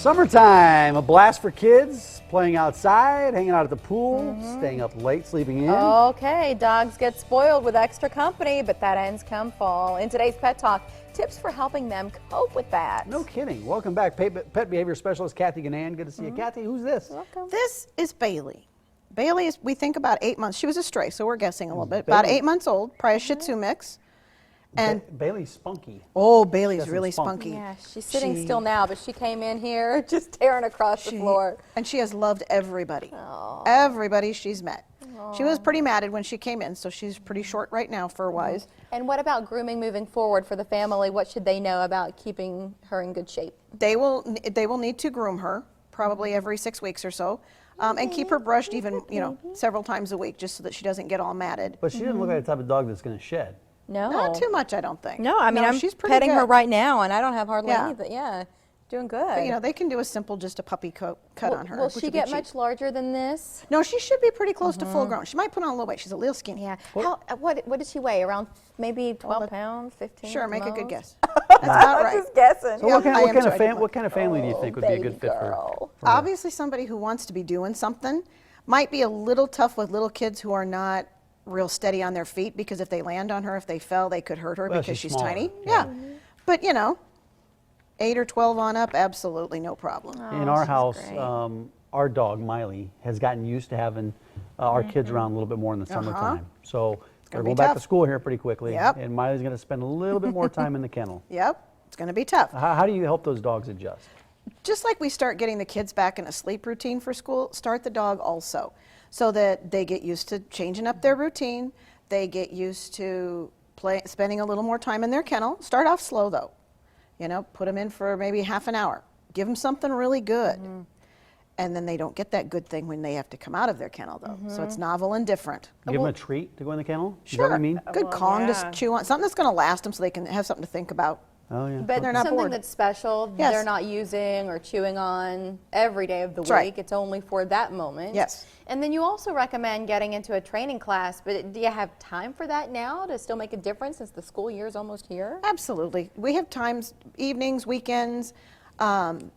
Summertime, a blast for kids, playing outside, hanging out at the pool, staying up late, sleeping in. Okay, dogs get spoiled with extra company, but that ends come fall. In today's Pet Talk, tips for helping them cope with that. No kidding. Welcome back, pet behavior specialist Cathy Guinane. Good to see you. Cathy, who's this? Welcome. This is Bailey. Bailey is, we think, about 8 months. She was a stray, so we're guessing a little bit. About 8 months old, probably a Shih Tzu mix. And Bailey's spunky. oh, Bailey's She has really some spunk. spunky. Yeah, she's sitting still now, but she came in here just tearing across the floor. And she has loved everybody. Aw. Everybody she's met. She was pretty matted when she came in, so she's pretty short right now fur-wise. And what about grooming moving forward for the family? What should they know about keeping her in good shape? They will need to groom her probably every 6 weeks or so, and keep her brushed even several times a week, just so that she doesn't get all matted. But she doesn't look like the type of dog that's going to shed. No. Not too much, I don't think. No, I mean, I'm she's pretty petting her good. right now, and I don't have hardly Yeah. anything. Yeah, doing good. But, they can do a simple, just a puppy cut on her. Will which she would be get cheap. much larger than this? No, she should be pretty close to full grown. She might put on a little weight. She's a little skinny. Yeah. What does she weigh? Around maybe 12 pounds, 15? Sure, at make a most? good guess. That's about I'm right. just guessing. So Yeah, what I am kind too. of I did what kind of family do you think would be a good fit for her? Obviously, somebody who wants to be doing something. Might be a little tough with little kids who are not real steady on their feet, because if they land on her, if they fell, they could hurt her Well, because she's she's smaller. tiny. Yeah. But 8 or 12 on up, absolutely no problem. In our she's house, great. our dog, Miley, has gotten used to having our kids around a little bit more in the summertime. So we're gonna going be back to tough. school here pretty quickly. Yep. And Miley's going to spend a little bit more time in the kennel. Yep, it's going to be tough. How do you help those dogs adjust? Just like we start getting the kids back in a sleep routine for school, start the dog also, so that they get used to changing up their routine. They get used to spending a little more time in their kennel. Start off slow though. Put them in for maybe half an hour. Give them something really good. And then they don't get that good thing when they have to come out of their kennel though. So it's novel and different. Give them a treat to go in the kennel? Is that Sure. what you mean? Good Kong yeah. to chew on. Something that's going to last them so they can have something to think about. Oh, yeah. But They're not something bored. that's special, Yes. they're not using or chewing on every day of the That's week. right. It's only for that moment. Yes. And then you also recommend getting into a training class, but do you have time for that now to still make a difference since the school year is almost here? Absolutely. We have times, evenings, weekends, and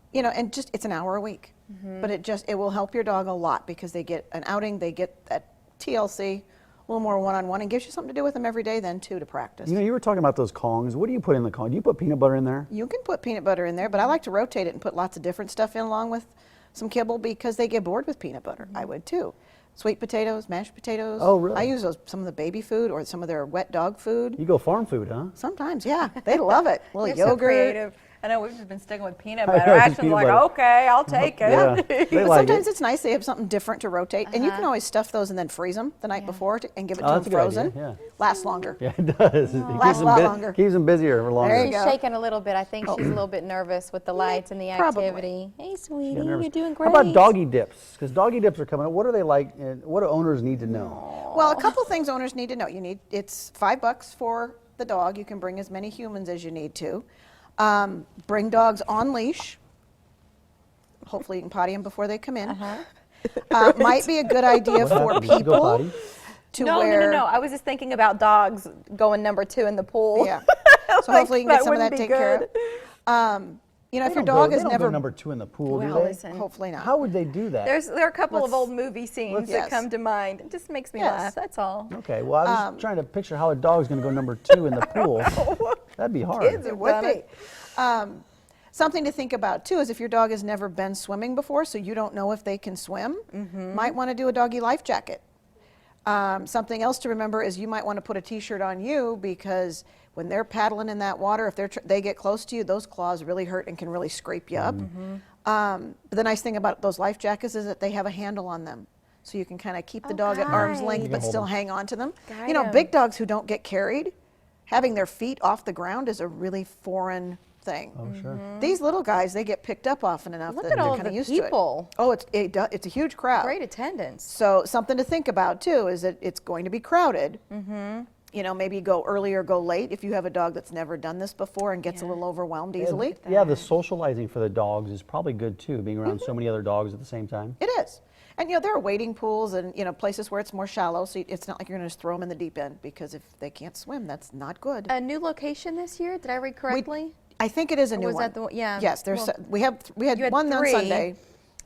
just it's an hour a week. But it will help your dog a lot because they get an outing, they get that TLC, a little more one-on-one, and gives you something to do with them every day then too to practice. You were talking about those Kongs. What do you put in the Kong? Do you put peanut butter in there? You can put peanut butter in there, but I like to rotate it and put lots of different stuff in along with some kibble because they get bored with peanut butter. I would too. Sweet potatoes, mashed potatoes. Oh, really? I use some of the baby food or some of their wet dog food. You go farm food, huh? Sometimes, yeah. They love it. A little You're so yogurt. creative. I know we've just been sticking with peanut I butter. know, just Ashton's peanut like, butter. okay, I'll take it. Yeah, they But like sometimes it. it's nice they have something different to rotate, and you can always stuff those and then freeze them the night before and give it to that's them a good idea, frozen. yeah. Lasts longer. Yeah, it does. It Lasts a lot longer. Keeps them busier for longer. There you She's go. shaking a little bit. I think she's a little bit nervous with the lights and the Probably. activity. Hey, sweetie, Nervous. you're doing great. How about doggy dips? Because doggy dips are coming up. What are they like? What do owners need to know? Well, a couple things owners need to know. It's $5 for the dog. You can bring as many humans as you need to. Bring dogs on leash. Hopefully you can potty them before they come in. Might be a good idea What for happens? You go people potty? to No, wear. no. I was just thinking about dogs going number 2 in the pool. Yeah. So hopefully you can get some of that wouldn't be taken care of. good. If They your don't dog go, has they don't never, go number 2 in the pool, do Well, they? listen. hopefully not. How would they do that? There are a couple of Let's- old movie scenes Yes. that come to mind. It just makes me Yes. laugh. That's all. Okay, well, I was trying to picture how a dog's going to go number 2 in the pool. That'd be hard. Kids It would done be. Something to think about too is if your dog has never been swimming before, so you don't know if they can swim, might want to do a doggy life jacket. Something else to remember is you might want to put a t-shirt on you because when they're paddling in that water, if they get close to you, those claws really hurt and can really scrape you up. But the nice thing about those life jackets is that they have a handle on them. So you can kind of keep the dog at arm's guide. length You can but hold still them. hang on to them. Guide 'em. Big dogs who don't get carried, having their feet off the ground is a really foreign thing. Oh, sure. These little guys, they get picked up often enough Look that at they're all kind of the used people. to it. Oh, it's a huge crowd. Great attendance. So something to think about too is that it's going to be crowded. Maybe go early or go late if you have a dog that's never done this before and gets a little overwhelmed easily. Yeah, the socializing for the dogs is probably good too, being around so many other dogs at the same time. It is. And there are wading pools and places where it's more shallow, so it's not like you're going to just throw them in the deep end because if they can't swim, that's not good. A new location this year? Did I read correctly? I think it is a new was one. that the one? Yeah. Yes, there's Well, we had you had one on 3, Sunday.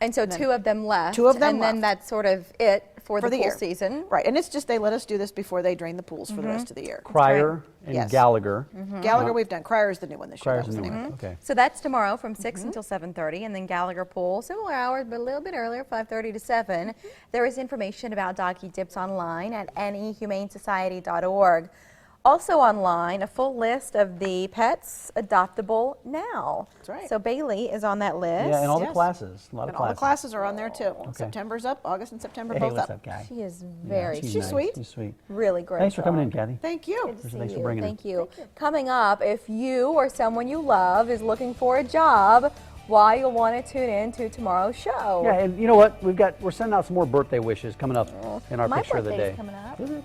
And so 2 of them left. 2 of them and then left. that's sort of it for the pool year. season. Right, and it's just they let us do this before they drain the pools for the rest of the year. Crier and Yes. Gallagher. Gallagher we've done. Crier is the new one this year. Crier's That was the new the name one. of it. Okay. So that's tomorrow from 6 until 7:30, and then Gallagher Pool, similar hours, but a little bit earlier, 5:30 to 7. There is information about Doggie Dips online at nehumanesociety.org. Also online, a full list of the pets adoptable now. That's right. So Bailey is on that list. Yeah, and all the Yes. classes. A lot of And all the classes. classes are on there too. September's up, August and September Hey, both what's up. up, guy? She is very She's cute. sweet. She's sweet. Really great. Thanks for coming in, dog. Cathy. Thank you. Good to see Thanks for you. bringing it. Thank you. Coming up, if you or someone you love is looking for a job, why you'll want to tune in to tomorrow's show. Yeah, and you know what? We're sending out some more birthday wishes coming up in our My picture of the birthday's day. coming up. Is it?